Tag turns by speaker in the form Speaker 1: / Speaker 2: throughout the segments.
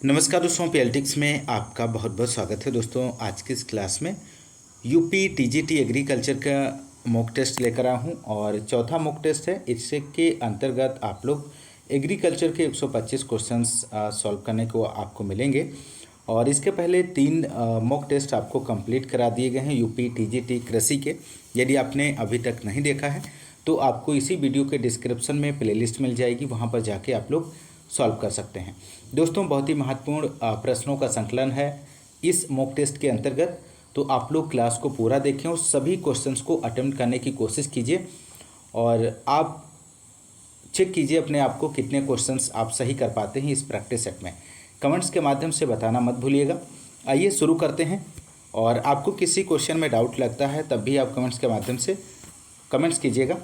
Speaker 1: नमस्कार दोस्तों, पीएलटिक्स में आपका बहुत बहुत स्वागत है। दोस्तों आज की इस क्लास में यूपी टीजीटी एग्रीकल्चर का मॉक टेस्ट लेकर आया हूँ और चौथा मॉक टेस्ट है। इससे के अंतर्गत आप लोग एग्रीकल्चर के 125 क्वेश्चंस सॉल्व करने को आपको मिलेंगे। और इसके पहले 3 मॉक टेस्ट आपको कंप्लीट करा दिए गए हैं यूपी टीजीटी कृषि के। यदि आपने अभी तक नहीं देखा है तो आपको इसी वीडियो के डिस्क्रिप्शन में प्लेलिस्ट मिल जाएगी, वहाँ पर जाके आप लोग सॉल्व कर सकते हैं। दोस्तों बहुत ही महत्वपूर्ण प्रश्नों का संकलन है इस मॉक टेस्ट के अंतर्गत, तो आप लोग क्लास को पूरा देखें और सभी क्वेश्चंस को अटेम्प्ट करने की कोशिश कीजिए और आप चेक कीजिए अपने आप को कितने क्वेश्चंस आप सही कर पाते हैं इस प्रैक्टिस सेट में। कमेंट्स के माध्यम से बताना मत भूलिएगा। आइए शुरू करते हैं। और आपको किसी क्वेश्चन में डाउट लगता है तब भी आप कमेंट्स के माध्यम से कमेंट्स कीजिएगा।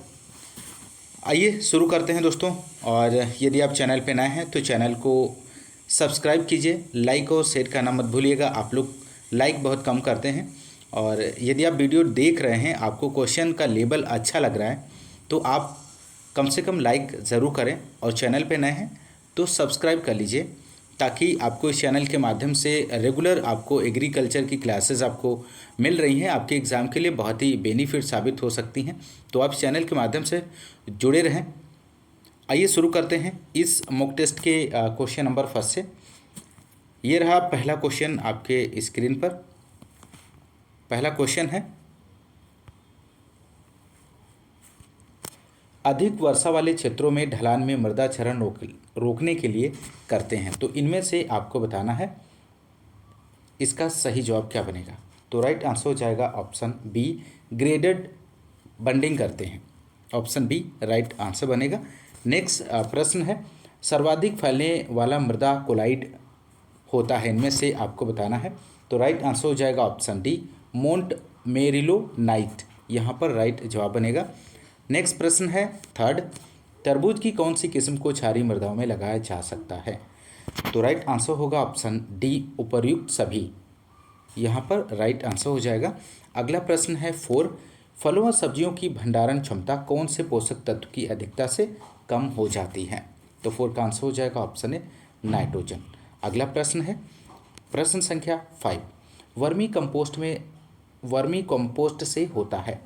Speaker 1: आइए शुरू करते हैं दोस्तों। और यदि आप चैनल पर नए हैं तो चैनल को सब्सक्राइब कीजिए, लाइक और शेयर करना मत भूलिएगा। आप लोग लाइक बहुत कम करते हैं। और यदि आप वीडियो देख रहे हैं, आपको क्वेश्चन का लेवल अच्छा लग रहा है तो आप कम से कम लाइक ज़रूर करें। और चैनल पे नए हैं तो सब्सक्राइब कर लीजिए, ताकि आपको इस चैनल के माध्यम से रेगुलर आपको एग्रीकल्चर की क्लासेस आपको मिल रही हैं, आपके एग्ज़ाम के लिए बहुत ही बेनिफिट साबित हो सकती हैं। तो आप चैनल के माध्यम से जुड़े रहें। आइए शुरू करते हैं इस मॉक टेस्ट के क्वेश्चन नंबर फर्स्ट से। ये रहा पहला क्वेश्चन आपके स्क्रीन पर। पहला क्वेश्चन है, अधिक वर्षा वाले क्षेत्रों में ढलान में मृदा क्षरण रोकने के लिए करते हैं। तो इनमें से आपको बताना है इसका सही जवाब क्या बनेगा। तो राइट आंसर हो जाएगा ऑप्शन बी, ग्रेडेड बंडिंग करते हैं। ऑप्शन बी राइट आंसर बनेगा। नेक्स्ट प्रश्न है, सर्वाधिक फैलने वाला मृदा कोलाइड होता है, इनमें से आपको बताना है। तो राइट आंसर हो जाएगा ऑप्शन डी, मोंट मेरिलोनाइट, यहाँ पर राइट जवाब बनेगा। नेक्स्ट प्रश्न है थर्ड, तरबूज की कौन सी किस्म को क्षारीय मृदाओं में लगाया जा सकता है। तो राइट आंसर होगा ऑप्शन डी, उपर्युक्त सभी, यहाँ पर राइट आंसर हो जाएगा। अगला प्रश्न है फोर, फलों और सब्जियों की भंडारण क्षमता कौन से पोषक तत्व की अधिकता से कम हो जाती है। तो फोर का आंसर हो जाएगा ऑप्शन ए, नाइट्रोजन। अगला प्रश्न है प्रश्न संख्या 5, वर्मी कंपोस्ट से होता है।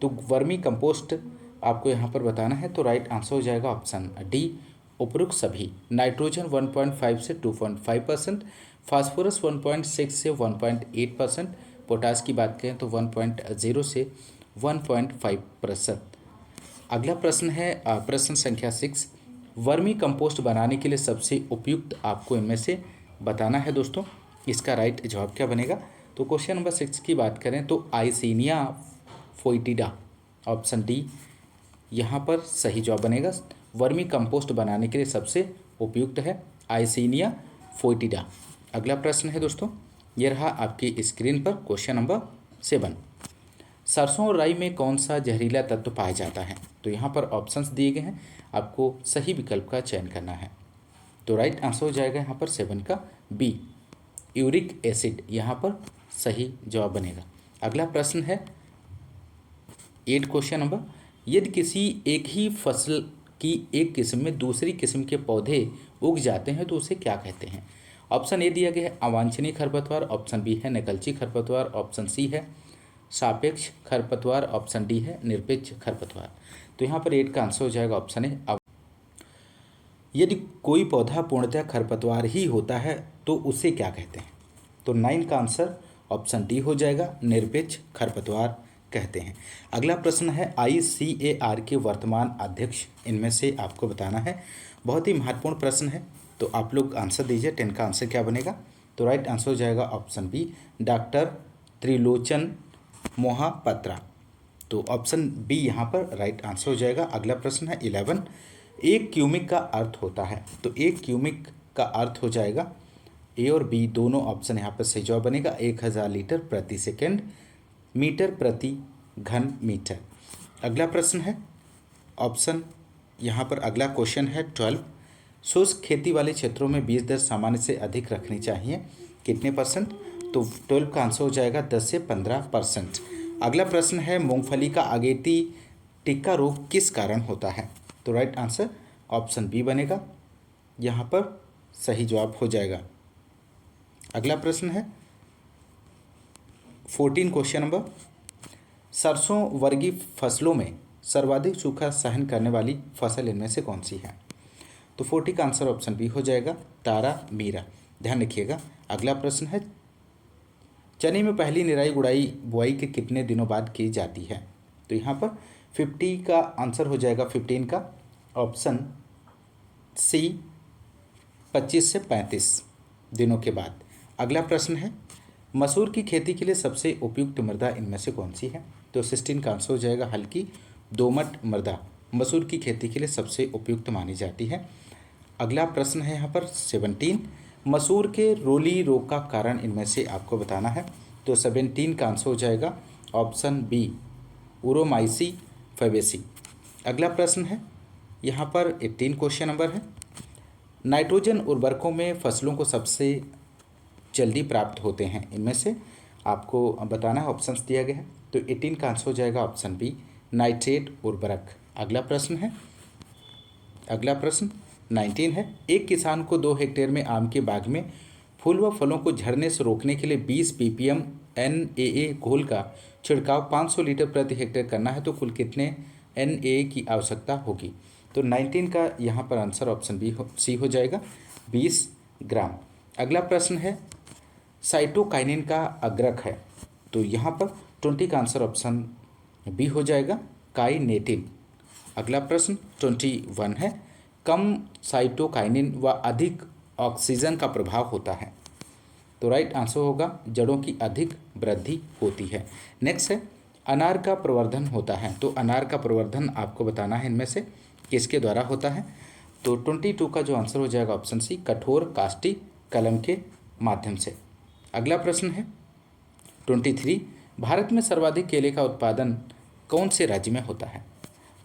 Speaker 1: तो वर्मी कंपोस्ट आपको यहाँ पर बताना है। तो राइट आंसर हो जाएगा ऑप्शन डी, उपरोक्त सभी। नाइट्रोजन 1.5 से 2.5%, फास्फोरस 1.6 से 1.8%, पोटास की बात करें तो 1.0 से 1.5%। अगला प्रश्न है प्रश्न संख्या 6, वर्मी कंपोस्ट बनाने के लिए सबसे उपयुक्त आपको इनमें से बताना है दोस्तों। इसका राइट जवाब क्या बनेगा। तो क्वेश्चन नंबर 6 की बात करें तो आइसिनिया फोइटिडा, ऑप्शन डी यहाँ पर सही जवाब बनेगा। वर्मी कंपोस्ट बनाने के लिए सबसे उपयुक्त है आइसिनिया फोइटिडा। अगला प्रश्न है दोस्तों, ये रहा आपकी स्क्रीन पर क्वेश्चन नंबर 7, सरसों और राई में कौन सा जहरीला तत्व पाया जाता है। तो यहाँ पर ऑप्शंस दिए गए हैं, आपको सही विकल्प का चयन करना है। तो राइट आंसर हो जाएगा यहाँ पर 7 का बी, यूरिक एसिड, यहाँ पर सही जवाब बनेगा। अगला प्रश्न है 8 क्वेश्चन नंबर, यदि किसी एक ही फसल की एक किस्म में दूसरी किस्म के पौधे उग जाते हैं तो उसे क्या कहते हैं। ऑप्शन ए दिया गया है अवांछनीय खरपतवार, ऑप्शन बी है नकलची खरपतवार, ऑप्शन सी है सापेक्ष खरपतवार, ऑप्शन डी है निरपेक्ष खरपतवार। तो यहाँ पर 8 का आंसर हो जाएगा ऑप्शन ए। यदि कोई पौधा पूर्णतः खरपतवार ही होता है तो उसे क्या कहते हैं। तो 9 का आंसर ऑप्शन डी हो जाएगा, निरपेक्ष खरपतवार कहते हैं। अगला प्रश्न है ICAR के वर्तमान अध्यक्ष इनमें से आपको बताना है। बहुत ही महत्वपूर्ण प्रश्न है, तो आप लोग आंसर दीजिए। 10 का आंसर क्या बनेगा। तो राइट आंसर हो जाएगा option B, doctor Trilochan Mohapatra. तो ऑप्शन बी यहाँ पर राइट आंसर हो जाएगा। अगला प्रश्न है 11, एक क्यूमिक का अर्थ होता है। तो एक क्यूमिक का अर्थ हो जाएगा ए और बी दोनों ऑप्शन यहाँ पर सही जवाब बनेगा। 1000 लीटर प्रति सेकेंड, मीटर प्रति घन मीटर। अगला प्रश्न है ऑप्शन यहाँ पर अगला क्वेश्चन है 12, शुष्क खेती वाले क्षेत्रों में बीज दर सामान्य से अधिक रखनी चाहिए, कितने %। तो 12 का आंसर हो जाएगा 10 से 15%। अगला प्रश्न है मूंगफली का अगेती टिक्का रोग किस कारण होता है। तो राइट आंसर ऑप्शन बी बनेगा, यहाँ पर सही जवाब हो जाएगा। अगला प्रश्न है 14 क्वेश्चन नंबर, सरसों वर्गीय फसलों में सर्वाधिक सूखा सहन करने वाली फसल इनमें से कौन सी है? तो 40 का आंसर ऑप्शन बी हो जाएगा, तारा मीरा। ध्यान रखिएगा। अगला प्रश्न है, चने में पहली निराई गुड़ाई बुआई के कितने दिनों बाद की जाती है? तो यहाँ पर 50 का आंसर हो जाएगा 15 का ऑप्शन सी 25 से 35 दिनों के बाद। अगला प्रश्न है, मसूर की खेती के लिए सबसे उपयुक्त मृदा इनमें से कौन सी है? तो 16 का आंसर हो जाएगा हल्की दोमट मृदा मसूर की खेती के लिए सबसे उपयुक्त मानी जाती है। अगला प्रश्न है यहाँ पर 17, मसूर के रोली रोग का कारण इनमें से आपको बताना है। तो 17 का आंसर हो जाएगा ऑप्शन बी उरोमाइसी फैबेसी। अगला प्रश्न है यहाँ पर 18 क्वेश्चन नंबर है, नाइट्रोजन उर्वरकों में फसलों को सबसे जल्दी प्राप्त होते हैं इनमें से आपको बताना है, ऑप्शंस दिया गया है। तो 18 का आंसर हो जाएगा ऑप्शन बी नाइट्रेट उर्वरक। अगला प्रश्न 19 है, एक किसान को 2 हेक्टेयर में आम के बाग में फूल व फलों को झड़ने से रोकने के लिए 20 ppm NaA घोल का छिड़काव 500 लीटर प्रति हेक्टेयर करना है, तो कुल कितने NaA की आवश्यकता होगी? तो 19 का यहाँ पर आंसर ऑप्शन सी हो जाएगा 20 ग्राम। अगला प्रश्न है, साइटोकाइनिन का अग्रक है, तो यहाँ पर 20 का आंसर ऑप्शन बी हो जाएगा काइनेटिन। अगला प्रश्न 21 है, कम साइटोकाइनिन व अधिक ऑक्सीजन का प्रभाव होता है, तो राइट आंसर होगा जड़ों की अधिक वृद्धि होती है। नेक्स्ट है, अनार का प्रवर्धन होता है, तो अनार का प्रवर्धन आपको बताना है इनमें से किसके द्वारा होता है? तो 22 का जो आंसर हो जाएगा ऑप्शन सी कठोर काष्ठी कलम के माध्यम से। अगला प्रश्न है 23, भारत में सर्वाधिक केले का उत्पादन कौन से राज्य में होता है?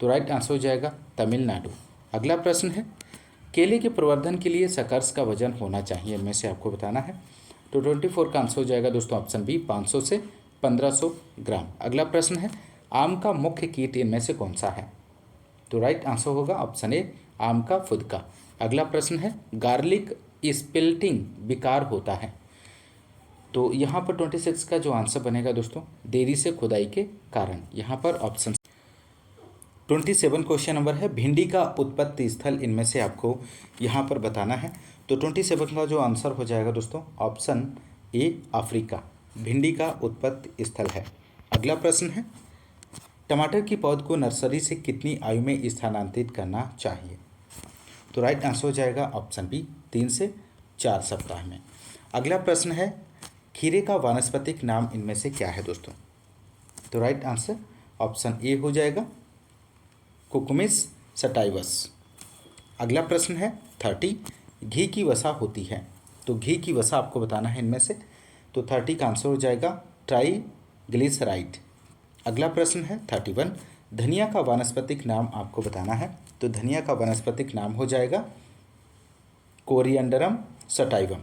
Speaker 1: तो राइट आंसर हो जाएगा तमिलनाडु। अगला प्रश्न है, केले के प्रवर्धन के लिए सकर्स का वजन होना चाहिए इनमें से आपको बताना है। तो 24 का आंसर हो जाएगा दोस्तों ऑप्शन बी 500 से 1500 ग्राम। अगला प्रश्न है, आम का मुख्य कीट इनमें से कौन सा है? तो राइट आंसर होगा ऑप्शन ए आम का फुदका। अगला प्रश्न है, गार्लिक स्पिल्टिंग विकार होता है, तो यहाँ पर 26 का जो आंसर बनेगा दोस्तों देरी से खुदाई के कारण। यहाँ पर ऑप्शन 27 क्वेश्चन नंबर है, भिंडी का उत्पत्ति स्थल इनमें से आपको यहाँ पर बताना है। तो 27 का जो आंसर हो जाएगा दोस्तों ऑप्शन ए अफ्रीका, भिंडी का उत्पत्ति स्थल है। अगला प्रश्न है, टमाटर की पौध को नर्सरी से कितनी आयु में स्थानांतरित करना चाहिए? तो राइट आंसर हो जाएगा ऑप्शन बी 3 से 4 सप्ताह में। अगला प्रश्न है, खीरे का वानस्पतिक नाम इनमें से क्या है दोस्तों? तो राइट आंसर ऑप्शन ए हो जाएगा कुकुमिस सटाइवस। अगला प्रश्न है 30, घी की वसा होती है, तो घी की वसा आपको बताना है इनमें से। तो 30 का आंसर हो जाएगा ट्राइग्लिसराइड। अगला प्रश्न है 31, धनिया का वानस्पतिक नाम आपको बताना है। तो धनिया का वानस्पतिक नाम हो जाएगा कोरिएंडरम सटाइवम।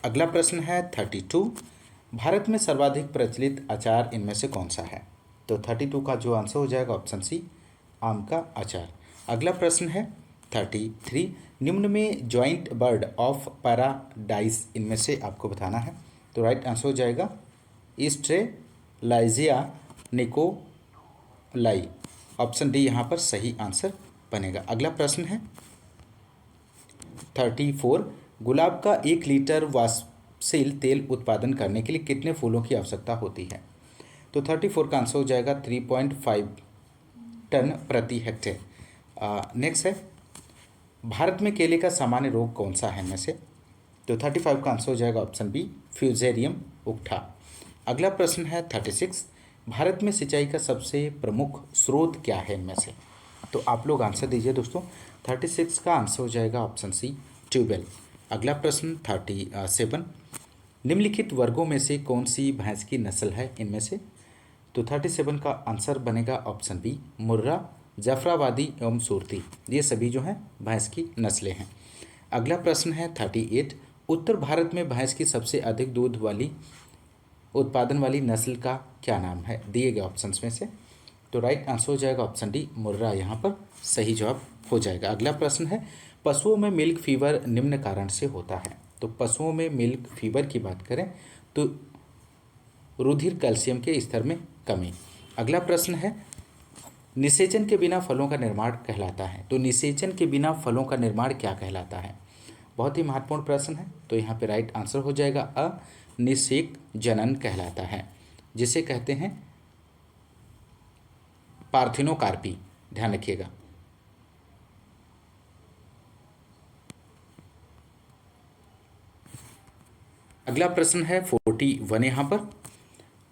Speaker 1: अगला प्रश्न है 32, भारत में सर्वाधिक प्रचलित अचार इनमें से कौन सा है? तो 32 का जो आंसर हो जाएगा ऑप्शन सी आम का अचार। अगला प्रश्न है 33, निम्न में जॉइंट बर्ड ऑफ पैराडाइज इनमें से आपको बताना है। तो राइट आंसर हो जाएगा स्ट्रेलाइजिया निकोलाई, ऑप्शन डी यहाँ पर सही आंसर बनेगा। अगला प्रश्न है 34, गुलाब का 1 लीटर वाष्पशील तेल उत्पादन करने के लिए कितने फूलों की आवश्यकता होती है? तो 34 का आंसर हो जाएगा 3.5 टन प्रति हेक्टेयर। नेक्स्ट है, भारत में केले का सामान्य रोग कौन सा है इनमें से? तो 35 का आंसर हो जाएगा ऑप्शन बी फ्यूजेरियम उकठा। अगला प्रश्न है 36, भारत में सिंचाई का सबसे प्रमुख स्रोत क्या है इनमें से? तो आप लोग आंसर दीजिए दोस्तों। 36 का आंसर हो जाएगा ऑप्शन सी ट्यूबवेल। अगला प्रश्न 37, निम्नलिखित वर्गों में से कौन सी भैंस की नस्ल है इनमें से? तो 37 का आंसर बनेगा ऑप्शन बी मुर्रा, जाफराबादी एवं सूरती, ये सभी जो हैं भैंस की नस्लें हैं। अगला प्रश्न है 38, उत्तर भारत में भैंस की सबसे अधिक दूध वाली उत्पादन वाली नस्ल का क्या नाम है दिए गए ऑप्शंस में से? तो राइट आंसर हो जाएगा ऑप्शन डी मुर्रा, यहाँ पर सही जवाब हो जाएगा। अगला प्रश्न है, पशुओं में मिल्क फीवर निम्न कारण से होता है। तो पशुओं में मिल्क फीवर की बात करें तो रुधिर कैल्शियम के स्तर में कमी। अगला प्रश्न है, निषेचन के बिना फलों का निर्माण कहलाता है। तो निषेचन के बिना फलों का निर्माण क्या कहलाता है? बहुत ही महत्वपूर्ण प्रश्न है। तो यहाँ पे राइट आंसर हो जाएगा अनिषेक जनन कहलाता है, जिसे कहते हैं पार्थिनोकार्पी। ध्यान रखिएगा। अगला प्रश्न है 41 यहाँ पर,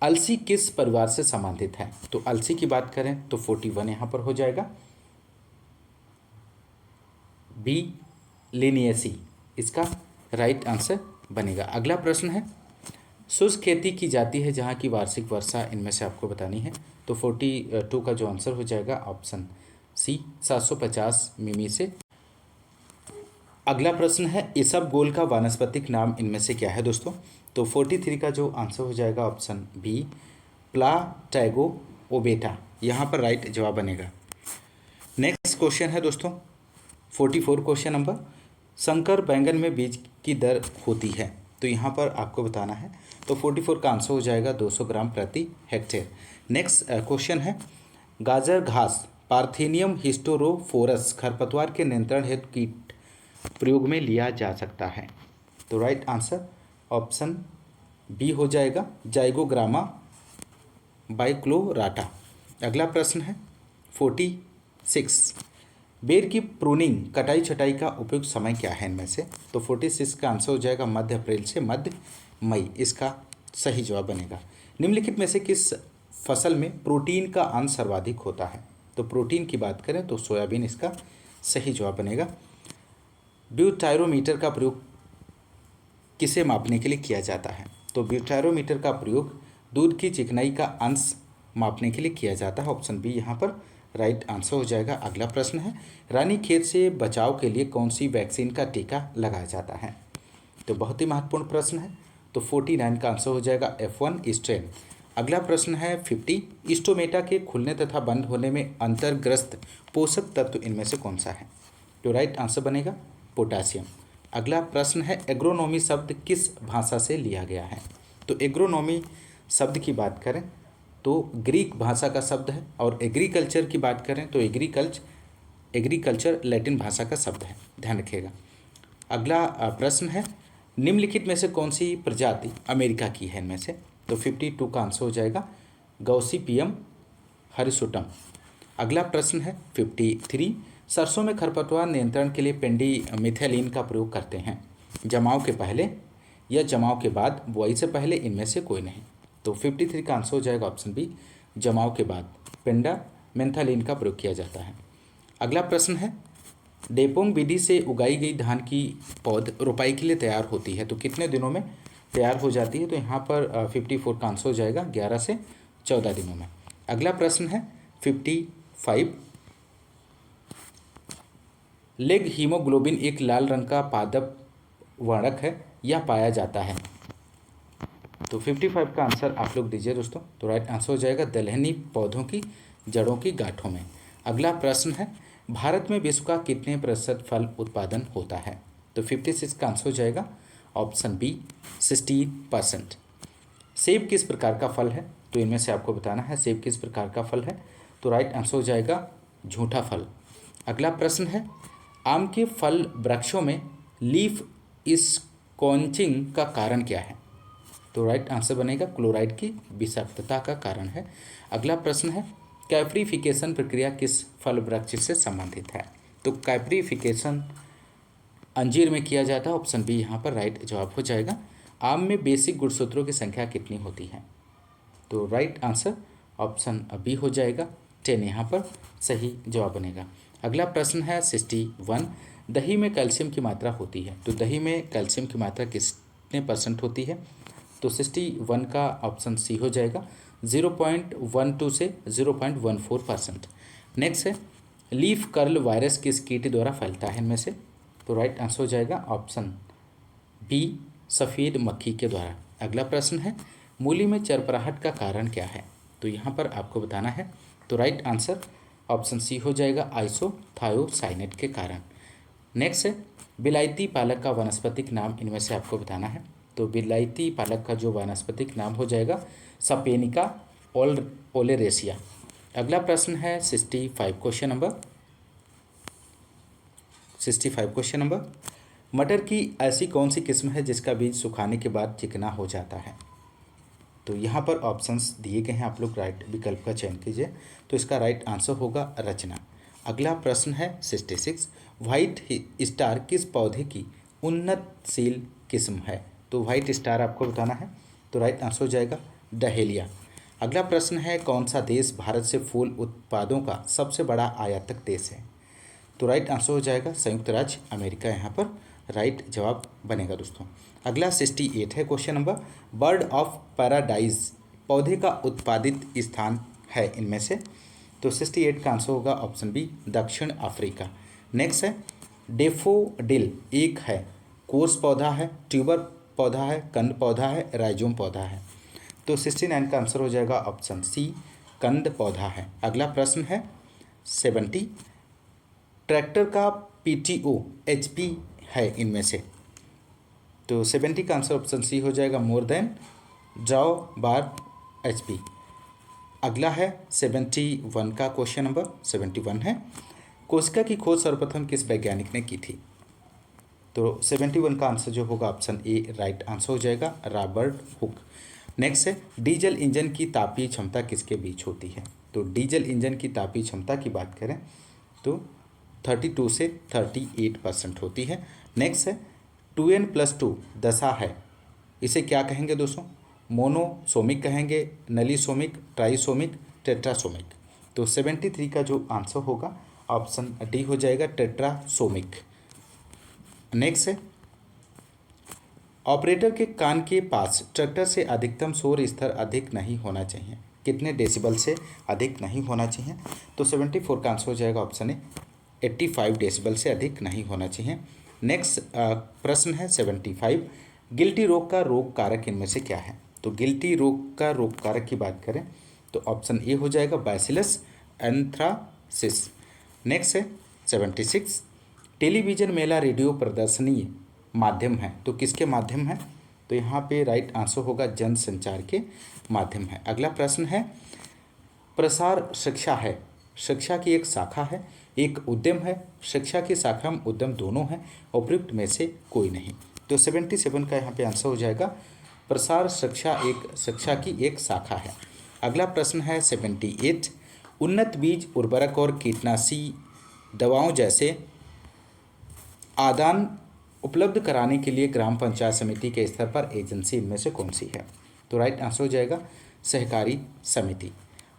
Speaker 1: अलसी किस परिवार से संबंधित है? तो अलसी की बात करें तो 41 यहाँ पर हो जाएगा बी लिनियेसी, इसका राइट आंसर बनेगा। अगला प्रश्न है, शुष्क खेती की जाती है जहाँ की वार्षिक वर्षा इनमें से आपको बतानी है। तो 42 का जो आंसर हो जाएगा ऑप्शन सी 750 मिमी से। अगला प्रश्न है, इसबगोल का वानस्पतिक नाम इनमें से क्या है दोस्तों? तो 43 का जो आंसर हो जाएगा ऑप्शन बी प्लाटैगो ओबेटा, यहाँ पर राइट जवाब बनेगा। नेक्स्ट क्वेश्चन है दोस्तों 44 क्वेश्चन नंबर, संकर बैंगन में बीज की दर होती है। तो यहाँ पर आपको बताना है। तो 44 का आंसर हो जाएगा 200 ग्राम प्रति हेक्टेयर। नेक्स्ट क्वेश्चन है, गाजर घास पार्थेनियम हिस्टोरोफोरस खरपतवार के नियंत्रण हेतु कीट प्रयोग में लिया जा सकता है। तो राइट आंसर ऑप्शन बी हो जाएगा जाइगोग्रामा बाइक्लोराटा। अगला प्रश्न है 46, बेर की प्रूनिंग कटाई छटाई का उपयुक्त समय क्या है इनमें से? तो 46 का आंसर हो जाएगा मध्य अप्रैल से मध्य मई, इसका सही जवाब बनेगा। निम्नलिखित में से किस फसल में प्रोटीन का अंश सर्वाधिक होता है? तो प्रोटीन की बात करें तो सोयाबीन इसका सही जवाब बनेगा। ब्यूटायरोमीटर का प्रयोग किसे मापने के लिए किया जाता है? तो ब्यूटायरोमीटर का प्रयोग दूध की चिकनाई का अंश मापने के लिए किया जाता है। ऑप्शन बी यहाँ पर राइट आंसर हो जाएगा। अगला प्रश्न है, रानीखेत से बचाव के लिए कौन सी वैक्सीन का टीका लगाया जाता है? तो बहुत ही महत्वपूर्ण प्रश्न है। तो 49 का आंसर हो जाएगा F1 स्ट्रेन। अगला प्रश्न है 50, स्टोमेटा के खुलने तथा बंद होने में अंतर्ग्रस्त पोषक तत्व इनमें से कौन सा है? तो राइट आंसर बनेगा पोटासियम। अगला प्रश्न है, एग्रोनॉमी शब्द किस भाषा से लिया गया है? तो एग्रोनॉमी शब्द की बात करें तो ग्रीक भाषा का शब्द है, और एग्रीकल्चर की बात करें तो एग्रीकल्चर लैटिन भाषा का शब्द है। ध्यान रखिएगा। अगला प्रश्न है, निम्नलिखित में से कौन सी प्रजाति अमेरिका की है इनमें से? तो 52 का आंसर हो जाएगा गॉसिपियम हरिसुटम। अगला प्रश्न है 53, सरसों में खरपतवार नियंत्रण के लिए पेंडिमिथाइलिन का प्रयोग करते हैं, जमाव के पहले या जमाव के बाद, बुआई से पहले, इनमें से कोई नहीं। तो 53 का आंसर हो जाएगा ऑप्शन बी जमाव के बाद पेंडामेंथालिन का प्रयोग किया जाता है। अगला प्रश्न है, डेपोंग विधि से उगाई गई धान की पौध रोपाई के लिए तैयार होती है तो कितने दिनों में तैयार हो जाती है? तो यहाँ पर 54 का आंसर हो जाएगा 11 से 14 दिनों में। अगला प्रश्न है 55, लेग हीमोग्लोबिन एक लाल रंग का पादप वर्णक है, यह पाया जाता है। तो 55 का आंसर आप लोग दीजिए दोस्तों। तो राइट आंसर हो जाएगा दलहनी पौधों की जड़ों की गांठों में। अगला प्रश्न है, भारत में विश्व का कितने प्रतिशत फल उत्पादन होता है? तो 56 का आंसर हो जाएगा ऑप्शन बी 16%। सेब किस प्रकार का फल है? तो इनमें से आपको बताना है सेब किस प्रकार का फल है। तो राइट आंसर हो जाएगा झूठा फल। अगला प्रश्न है, आम के फल वृक्षों में लीफ स्कॉचिंग का कारण क्या है? तो राइट आंसर बनेगा क्लोराइड की विषाक्तता का कारण है। अगला प्रश्न है, कैप्रिफिकेशन प्रक्रिया किस फल वृक्ष से संबंधित है? तो कैप्रिफिकेशन अंजीर में किया जाता है। ऑप्शन बी यहाँ पर राइट जवाब हो जाएगा। आम में बेसिक गुणसूत्रों की संख्या कितनी होती है? तो राइट आंसर ऑप्शन बी हो जाएगा 10, यहाँ पर सही जवाब बनेगा। अगला प्रश्न है 61, दही में कैल्शियम की मात्रा होती है तो दही में कैल्शियम की मात्रा कितने % होती है? तो 61 का ऑप्शन सी हो जाएगा 0.12 से 0.14%। नेक्स्ट है, लीफ कर्ल वायरस किस कीट द्वारा फैलता है इनमें से? तो राइट आंसर हो जाएगा ऑप्शन बी सफ़ेद मक्खी के द्वारा। अगला प्रश्न है, मूली में चरपराहट का कारण क्या है? तो यहाँ पर आपको बताना है। तो राइट आंसर ऑप्शन सी हो जाएगा आइसोथायोसाइनेट के कारण। नेक्स्ट है, विलायती पालक का वानस्पतिक नाम इनमें से आपको बताना है। तो विलायती पालक का जो वानस्पतिक नाम हो जाएगा सपेनिका ओलेरेसिया। अगला प्रश्न है 65 क्वेश्चन नंबर मटर की ऐसी कौन सी किस्म है जिसका बीज सुखाने के बाद चिकना हो जाता है। तो यहाँ पर ऑप्शंस दिए गए हैं, आप लोग राइट विकल्प का चयन कीजिए। तो इसका राइट आंसर होगा रचना। अगला प्रश्न है 66 व्हाइट स्टार किस पौधे की उन्नतशील किस्म है। तो व्हाइट स्टार आपको बताना है। तो राइट आंसर हो जाएगा डहेलिया। अगला प्रश्न है कौन सा देश भारत से फूल उत्पादों का सबसे बड़ा आयातक देश है। तो राइट आंसर हो जाएगा संयुक्त राज्य अमेरिका, यहाँ पर राइट जवाब बनेगा दोस्तों। अगला 68 है question number bird of paradise पौधे का उत्पादित स्थान है इनमें से। तो 68 का आंसर होगा ऑप्शन बी दक्षिण अफ्रीका। नेक्स्ट है डेफोडिल एक है कोर्स पौधा है, ट्यूबर पौधा है, कंद पौधा है, राइजोम पौधा है। तो 69 का आंसर हो जाएगा ऑप्शन सी कंद पौधा है। अगला प्रश्न है 70 ट्रैक्टर का पीटीओ एचपी है इनमें से। तो 70 का आंसर ऑप्शन सी हो जाएगा मोर देन ड्रॉ बार एचपी। अगला है 71 का क्वेश्चन नंबर 71 है कोशिका की खोज सर्वप्रथम किस वैज्ञानिक ने की थी। तो 71 का आंसर जो होगा ऑप्शन ए राइट आंसर हो जाएगा रॉबर्ट हुक। नेक्स्ट है डीजल इंजन की तापीय क्षमता किसके बीच होती है। तो डीजल इंजन की तापीय क्षमता की बात करें तो 32 से 38% होती है। नेक्स्ट है 2n+2 दशा है, इसे क्या कहेंगे दोस्तों, मोनोसोमिक कहेंगे, नलीसोमिक, ट्राइसोमिक, टेट्रासोमिक। तो 73 का जो आंसर होगा ऑप्शन डी हो जाएगा टेट्रासोमिक। नेक्स्ट है ऑपरेटर के कान के पास ट्रैक्टर से अधिकतम शोर स्तर अधिक नहीं होना चाहिए, कितने डेसिबल से अधिक नहीं होना चाहिए। तो 74 का आंसर हो जाएगा ऑप्शन ए 85 डेसिबल से अधिक नहीं होना चाहिए। नेक्स्ट प्रश्न है 75 गिल्टी रोग का रोग कारक इनमें से क्या है। तो गिल्टी रोग का रोग कारक की बात करें तो ऑप्शन ए हो जाएगा बैसिलस एंथ्रासिस। नेक्स्ट है 76 टेलीविज़न मेला रेडियो प्रदर्शनी माध्यम है, तो किसके माध्यम है। तो यहाँ पे राइट आंसर होगा जनसंचार के माध्यम है। अगला प्रश्न है प्रसार शिक्षा है, शिक्षा की एक शाखा है, एक उद्यम है, शिक्षा की शाखा में उद्यम दोनों हैं, उपयुक्त में से कोई नहीं। तो 77 का यहाँ पे आंसर हो जाएगा प्रसार शिक्षा की एक शाखा है। अगला प्रश्न है 78 उन्नत बीज उर्वरक और कीटनाशी दवाओं जैसे आदान उपलब्ध कराने के लिए ग्राम पंचायत समिति के स्तर पर एजेंसी इनमें से कौन सी है। तो राइट आंसर हो जाएगा सहकारी समिति।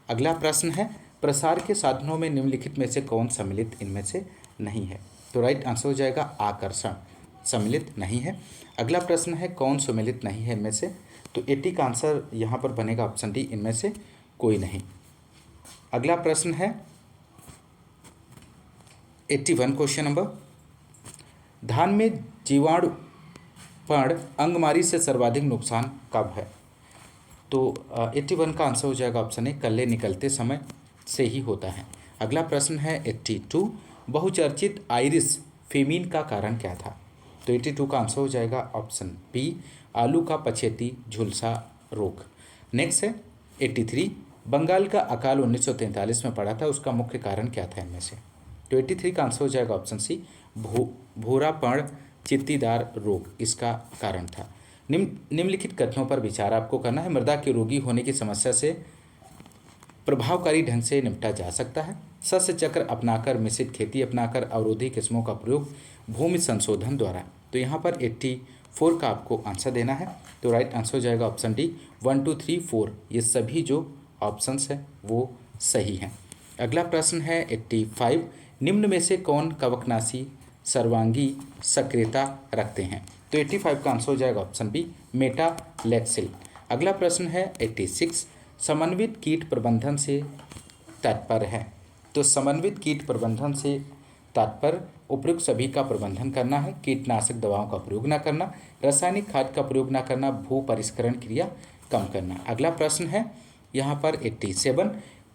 Speaker 1: अगला प्रश्न है प्रसार के साधनों में निम्नलिखित में से कौन सम्मिलित इनमें से नहीं है। तो राइट आंसर हो जाएगा आकर्षण सम्मिलित नहीं है। अगला प्रश्न है कौन सम्मिलित नहीं है इनमें से। तो 80 का आंसर यहाँ पर बनेगा ऑप्शन डी इनमें से कोई नहीं। अगला प्रश्न है 81 क्वेश्चन नंबर धान में जीवाणुपर्ण अंगमारी से सर्वाधिक नुकसान कब है। तो 81 का आंसर हो जाएगा ऑप्शन ए कल्ले निकलते समय से ही होता है। अगला प्रश्न है 82 बहुचर्चित आइरिस फेमिन का कारण क्या था। तो 82 का आंसर हो जाएगा ऑप्शन बी आलू का पछेती झुलसा रोग। नेक्स्ट है 83 बंगाल का अकाल 1943 में पड़ा था, उसका मुख्य कारण क्या था इनमें से। तो 83 का आंसर हो जाएगा ऑप्शन सी भूरापर्ण चित्तीदार रोग इसका कारण था। निम्नलिखित कथनों पर विचार आपको करना है। मृदा के रोगी होने की समस्या से प्रभावकारी ढंग से निपटा जा सकता है। सस्य चक्र अपनाकर, मिश्रित खेती अपनाकर, अवरोधी किस्मों का प्रयोग, भूमि संशोधन द्वारा। तो यहाँ पर 84 का आपको आंसर देना है। तो राइट आंसर हो जाएगा ऑप्शन डी 1 2 3 4 ये सभी जो ऑप्शंस हैं वो सही हैं। अगला प्रश्न है 85 निम्न में से कौन कवकनाशी सर्वांगी सक्रियता रखते हैं। तो 85 का आंसर हो जाएगा ऑप्शन बी मेटालेक्सिल। अगला प्रश्न है 86 समन्वित कीट प्रबंधन से तात्पर्य है। तो समन्वित कीट प्रबंधन से तात्पर्य उपयुक्त सभी का प्रबंधन करना है, कीटनाशक दवाओं का प्रयोग न करना, रासायनिक खाद का प्रयोग न करना, भू परिष्करण क्रिया कम करना। अगला प्रश्न है यहाँ पर 87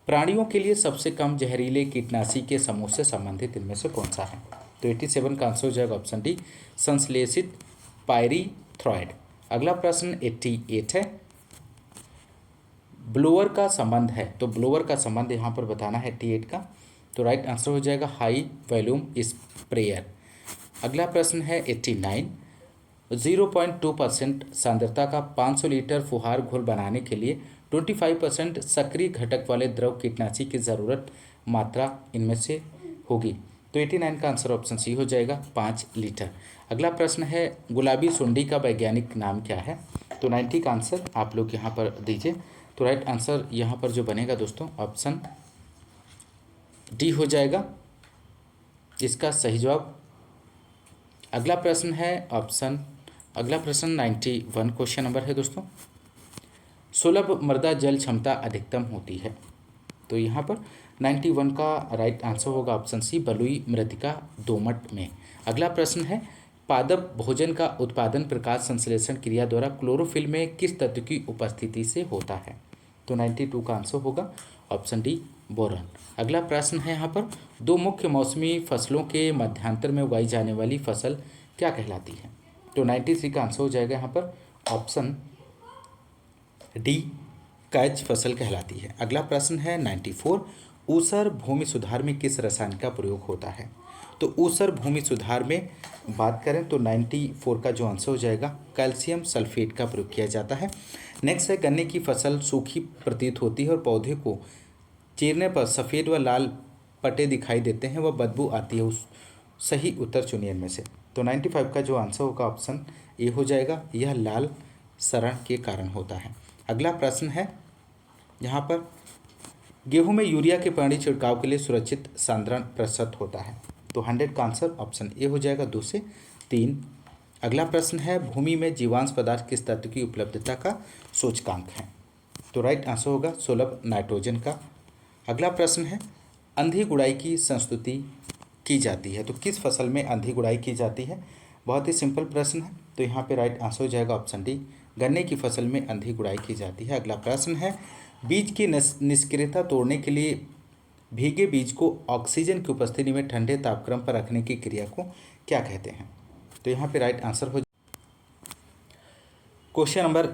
Speaker 1: प्राणियों के लिए सबसे कम जहरीले कीटनाशी के समूह से संबंधित इनमें से कौन सा है। तो 87 का आंसर हो जाएगा ऑप्शन डी, संश्लेषित पायरीथ्रॉइड। अगला प्रश्न 88 है, ब्लोअर का संबंध है, तो ब्लोअर का संबंध यहाँ पर बताना है 88 का, तो राइट आंसर हो जाएगा हाई वॉल्यूम स्प्रेयर। अगला प्रश्न है 89, 0.2% सांद्रता का 500 लीटर फुहार घोल बनाने के लिए 25% सक्रिय घटक वाले द्रव कीटनाशी की ज़रूरत मात्रा इनमें से होगी, तो 89 का आंसर ऑप्शन सी हो जाएगा 5 लीटर। अगला प्रश्न है, गुलाबी सुंडी का वैज्ञानिक नाम क्या है, तो 90 का आंसर आप लोग यहाँ पर दीजिए, तो राइट आंसर यहाँ पर जो बनेगा दोस्तों ऑप्शन डी हो जाएगा इसका सही जवाब। अगला प्रश्न 91 क्वेश्चन नंबर है दोस्तों, सुलभ मृदा जल क्षमता अधिकतम होती है, तो यहाँ पर 91 का राइट आंसर होगा ऑप्शन सी, बलुई मृतिका दोमट में। अगला प्रश्न है, पादप भोजन का उत्पादन प्रकाश संश्लेषण क्रिया द्वारा क्लोरोफिल में किस तत्व की उपस्थिति से होता है, तो 92 का आंसर होगा ऑप्शन डी, बोरॉन। अगला प्रश्न है यहाँ पर, दो मुख्य मौसमी फसलों के मध्यांतर में उगाई जाने वाली फसल क्या कहलाती है, तो 93 का आंसर हो जाएगा यहाँ पर ऑप्शन डी, कैच फसल कहलाती है। अगला प्रश्न है 94, ऊसर भूमि सुधार में किस रसायन का प्रयोग होता है, तो ऊसर भूमि सुधार में बात करें तो 94 का जो आंसर हो जाएगा कैल्शियम सल्फेट का प्रयोग किया जाता है। नेक्स्ट है, गन्ने की फसल सूखी प्रतीत होती है और पौधे को चीरने पर सफ़ेद व लाल पट्टे दिखाई देते हैं, वह बदबू आती है, उस सही उत्तर चुनिए इनमें से, तो 95 का जो आंसर होगा ऑप्शन ए हो जाएगा, यह लाल सरण के कारण होता है। अगला प्रश्न है यहाँ पर, गेहूं में यूरिया के पानी छिड़काव के लिए सुरक्षित सांद्रण प्रतिशत होता है, तो 100 का आंसर ऑप्शन ए हो जाएगा 2 से 3। अगला प्रश्न है, भूमि में जीवांश पदार्थ किस तत्व की उपलब्धता का सूचकांक है, तो राइट आंसर होगा सुलभ नाइट्रोजन का। अगला प्रश्न है, अंधी गुड़ाई की संस्तुति की जाती है, तो किस फसल में अंधी गुड़ाई की जाती है, बहुत ही सिंपल प्रश्न है, तो यहाँ पे राइट आंसर हो जाएगा ऑप्शन डी, गन्ने की फसल में अंधी गुड़ाई की जाती है। अगला प्रश्न है, बीज की निष्क्रियता तोड़ने के लिए भीगे बीज को ऑक्सीजन की उपस्थिति में ठंडे तापक्रम पर रखने की क्रिया को क्या कहते हैं, तो यहाँ पे राइट आंसर हो। क्वेश्चन नंबर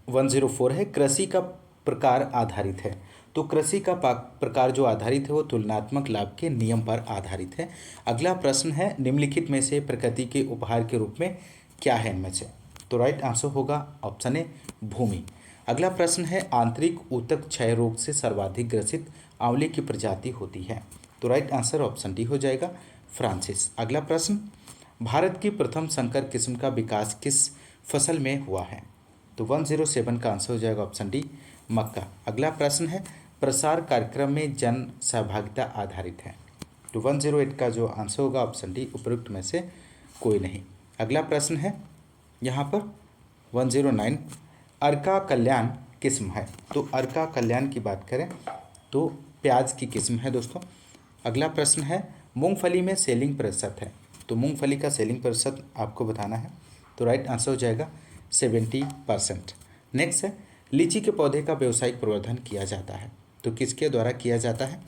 Speaker 1: 104 है, कृषि का प्रकार आधारित है, तो कृषि का प्रकार जो आधारित है वो तुलनात्मक लाभ के नियम पर आधारित है। अगला प्रश्न है, निम्नलिखित में से प्रकृति के उपहार के रूप में क्या है इनमें से, तो राइट आंसर होगा ऑप्शन ए, भूमि। अगला प्रश्न है, आंतरिक ऊतक क्षय रोग से सर्वाधिक ग्रसित आंवले की प्रजाति होती है, तो राइट आंसर ऑप्शन डी हो जाएगा, फ्रांसिस। अगला प्रश्न, भारत की प्रथम संकर किस्म का विकास किस फसल में हुआ है, तो 107 का आंसर हो जाएगा ऑप्शन डी, मक्का। अगला प्रश्न है, प्रसार कार्यक्रम में जन सहभागिता आधारित है, तो 108 का जो आंसर होगा ऑप्शन डी, उपयुक्त में से कोई नहीं। अगला प्रश्न है यहाँ पर 109, अर्का कल्याण किस्म है, तो अर्का कल्याण की बात करें तो प्याज की किस्म है दोस्तों। अगला प्रश्न है, मूंगफली में सेलिंग प्रतिशत है, तो मूंगफली का सेलिंग प्रतिशत आपको बताना है, तो राइट आंसर हो जाएगा 70%। नेक्स्ट है, लीची के पौधे का व्यावसायिक प्रवर्धन किया जाता है, तो किसके द्वारा किया जाता है,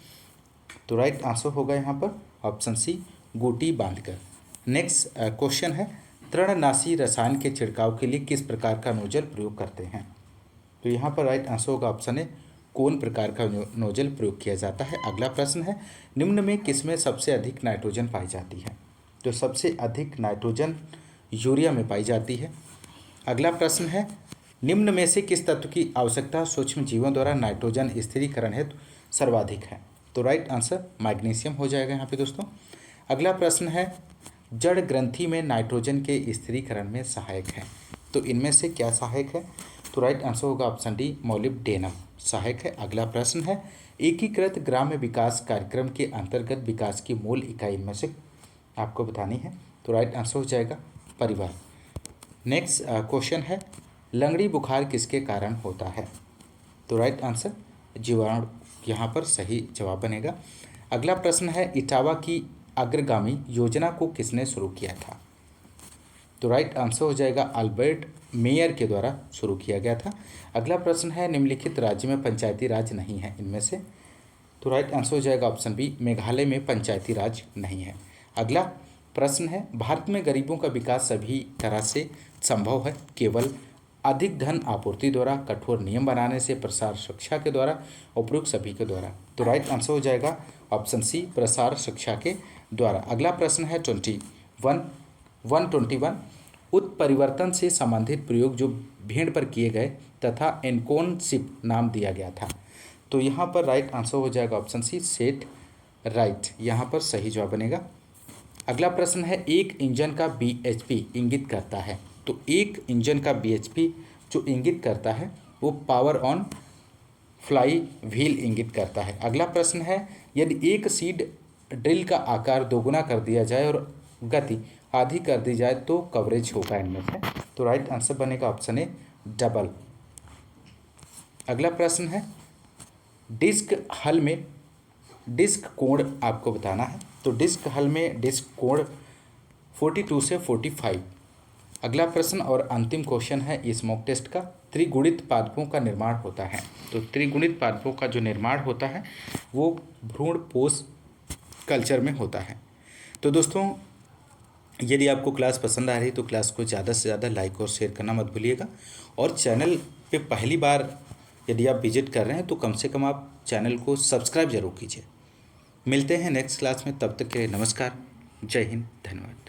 Speaker 1: तो राइट आंसर होगा यहाँ पर ऑप्शन सी, गूटी बांधकर। नेक्स्ट क्वेश्चन है, तृणनाशी रसायन के छिड़काव के लिए किस प्रकार का नोजल प्रयोग करते हैं, तो यहाँ पर राइट आंसर होगा ऑप्शन ए, कौन प्रकार का नोजल प्रयोग किया जाता है। अगला प्रश्न है, निम्न में किसमें सबसे अधिक नाइट्रोजन पाई जाती है, तो सबसे अधिक नाइट्रोजन यूरिया में पाई जाती है। अगला प्रश्न है, निम्न में से किस तत्व की आवश्यकता सूक्ष्म जीवों द्वारा नाइट्रोजन स्थिरीकरण हेतु सर्वाधिक है, तो राइट आंसर मैग्नीशियम हो जाएगा यहाँ पे दोस्तों। अगला प्रश्न है, जड़ ग्रंथि में नाइट्रोजन के स्थिरीकरण में सहायक है, तो इनमें से क्या सहायक है, तो राइट आंसर होगा ऑप्शन डी, मोलिब्डेनम सहायक है। अगला प्रश्न है, एकीकृत ग्राम्य विकास कार्यक्रम के अंतर्गत विकास की मूल इकाई इनमें से आपको बतानी है, तो राइट आंसर हो जाएगा परिवार। नेक्स्ट क्वेश्चन है, लंगड़ी बुखार किसके कारण होता है, तो राइट आंसर जीवाणु यहाँ पर सही जवाब बनेगा। अगला प्रश्न है, इटावा की अग्रगामी योजना को किसने शुरू किया था, तो राइट आंसर हो जाएगा अल्बर्ट मेयर के द्वारा शुरू किया गया था। अगला प्रश्न है, निम्नलिखित राज्य में पंचायती राज नहीं है इनमें से, तो राइट आंसर हो जाएगा ऑप्शन बी, मेघालय में पंचायती राज नहीं है। अगला प्रश्न है, भारत में गरीबों का विकास सभी तरह से संभव है, केवल अधिक धन आपूर्ति द्वारा, कठोर नियम बनाने से, प्रसार शिक्षा के द्वारा, उपरोक्त सभी के द्वारा। तो राइट आंसर हो जाएगा ऑप्शन सी, प्रसार शिक्षा के द्वारा। अगला प्रश्न है 121 उत्परिवर्तन से संबंधित प्रयोग जो भेड़ पर किए गए तथा एनकोनशिप नाम दिया गया था। तो यहाँ पर राइट आंसर हो जाएगा ऑप्शन सी, सेट राइट, यहाँ पर सही जवाब बनेगा। अगला प्रश्न है, एक इंजन का bhp इंगित करता है। तो एक इंजन का bhp जो इंगित करता है वो पावर ऑन फ्लाई व्हील इंगित करता है। अगला प्रश्न है, यदि एक सीड ड्रिल का आकार दोगुना कर दिया जाए और गति आधी कर दी जाए तो कवरेज होगा इनमें से। तो राइट आंसर बनेगा ऑप्शन ए, डबल। अगला प्रश्न है, डिस्क हल में डिस्क कोण आपको बताना है। तो डिस्क हल में डिस्क कोण 42 से 45। अगला प्रश्न और अंतिम क्वेश्चन है इस मॉक टेस्ट का, त्रिगुणित पादपों का निर्माण होता है। तो त्रिगुणित पादपों का जो निर्माण होता है वो भ्रूणपोष कल्चर में होता है। तो दोस्तों, यदि आपको क्लास पसंद आ रही तो क्लास को ज़्यादा से ज़्यादा लाइक और शेयर करना मत भूलिएगा। और चैनल पे पहली बार यदि आप विजिट कर रहे हैं तो कम से कम आप चैनल को सब्सक्राइब जरूर कीजिए। मिलते हैं नेक्स्ट क्लास में, तब तक के लिए नमस्कार, जय हिंद, धन्यवाद।